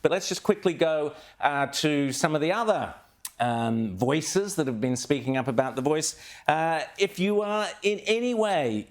But let's just quickly go to some of the other voices that have been speaking up about the voice. If you are in any way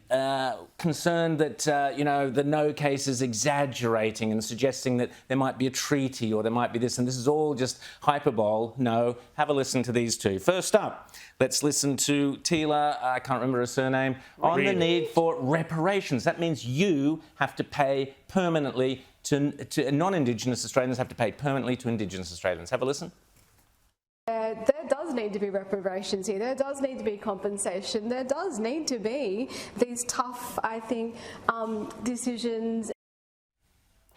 concerned that, the no case is exaggerating and suggesting that there might be a treaty or there might be this and this is all just hyperbole, no, have a listen to these two. First up, let's listen to Tila, I can't remember her surname, on the need for reparations. That means you have to pay permanently to non-Indigenous Australians have to pay permanently to Indigenous Australians. Have a listen. There does need to be reparations here. There does need to be compensation. There does need to be these tough, I think, decisions.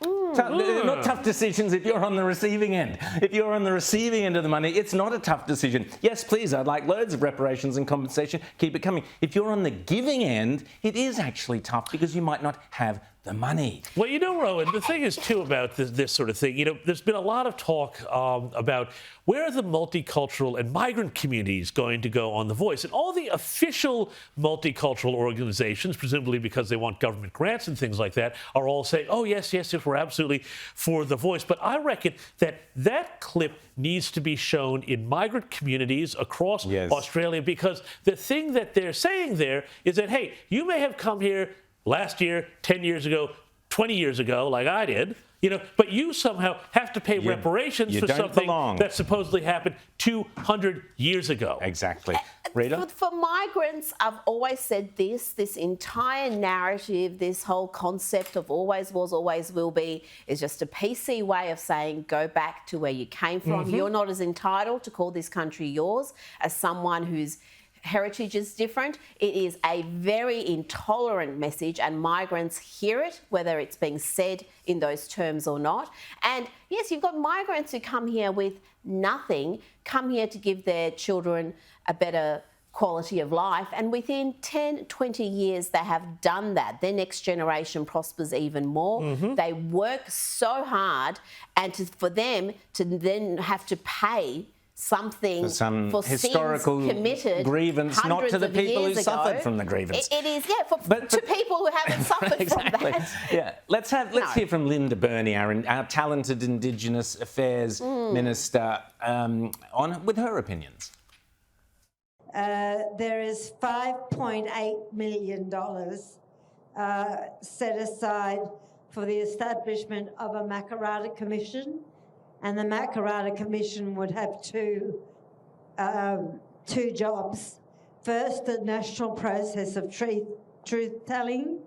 Not tough decisions if you're on the receiving end. If you're on the receiving end of the money, it's not a tough decision. Yes, please, I'd like loads of reparations and compensation. Keep it coming. If you're on the giving end, it is actually tough because you might not have the money. Well, Rowan, the thing is, too, about this sort of thing, there's been a lot of talk about where are the multicultural and migrant communities going to go on The Voice? And all the official multicultural organizations, presumably because they want government grants and things like that, are all saying, oh, yes, we're absolutely for The Voice. But I reckon that clip needs to be shown in migrant communities across Australia, because the thing that they're saying there is that, hey, you may have come here last year, 10 years ago, 20 years ago, like I did, but you somehow have to pay reparations for something that supposedly happened 200 years ago. Exactly. Rita? For migrants, I've always said this entire narrative, this whole concept of always was, always will be, is just a PC way of saying go back to where you came from. You're not as entitled to call this country yours as someone whose heritage is different. It is a very intolerant message, and migrants hear it, whether it's being said in those terms or not. And yes, you've got migrants who come here with nothing, come here to give their children a better quality of life, and within 10, 20 years they have done that. Their next generation prospers even more. They work so hard, and for them to then have to pay something for historical sins committed grievance, not to the people who suffered from the grievance. It is, to people who haven't suffered exactly. from that. Yeah, let's hear from Linda Burney, our talented Indigenous Affairs Minister, with her opinions. There is $5.8 million set aside for the establishment of a Makarrata Commission. And the Makarrata Commission would have two jobs. First, the national process of truth-telling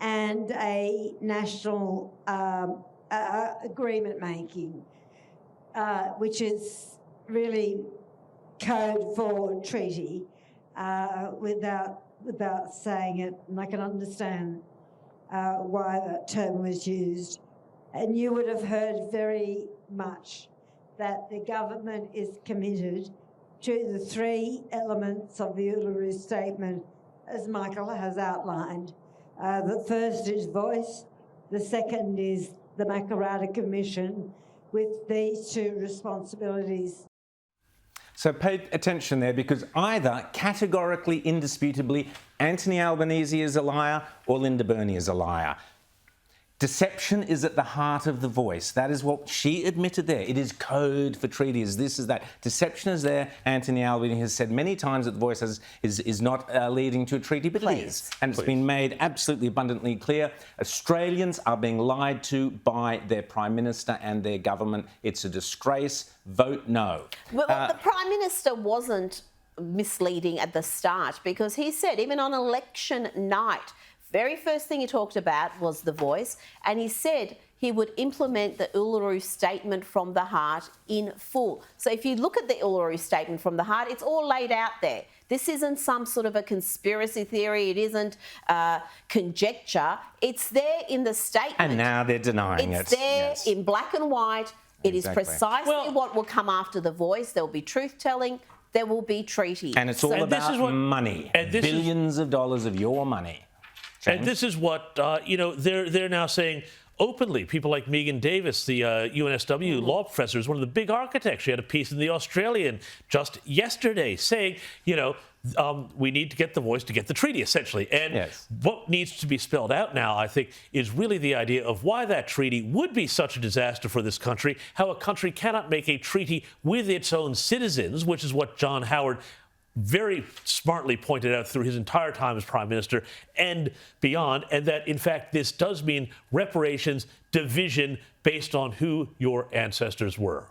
and a national agreement-making, which is really code for treaty without saying it. And I can understand why that term was used. And you would have heard very much that the government is committed to the three elements of the Uluru Statement, as Michael has outlined. The first is voice, the second is the Makarrata Commission, with these two responsibilities. So pay attention there, because either categorically, indisputably, Anthony Albanese is a liar or Linda Burney is a liar. Deception is at the heart of The Voice. That is what she admitted there. It is code for treaties. This is that. Deception is there. Anthony Albanese has said many times that The Voice is not leading to a treaty, but it is. And it's been made absolutely abundantly clear. Australians are being lied to by their Prime Minister and their government. It's a disgrace. Vote no. Well, the Prime Minister wasn't misleading at the start, because he said, even on election night, very first thing he talked about was The Voice, and he said he would implement the Uluru Statement from the Heart in full. So if you look at the Uluru Statement from the Heart, it's all laid out there. This isn't some sort of a conspiracy theory. It isn't conjecture. It's there in the statement. And now they're denying it. It's there in black and white. It is precisely what will come after The Voice. There will be truth-telling. There will be treaty. And it's all about money. Billions of dollars of your money. James? And this is what, they're now saying openly. People like Megan Davis, the UNSW law professor, is one of the big architects. She had a piece in The Australian just yesterday saying, we need to get the voice to get the treaty, essentially. And Yes. what needs to be spelled out now, I think, is really the idea of why that treaty would be such a disaster for this country, how a country cannot make a treaty with its own citizens, which is what John Howard very smartly pointed out through his entire time as Prime Minister and beyond, and that, in fact, this does mean reparations, division based on who your ancestors were.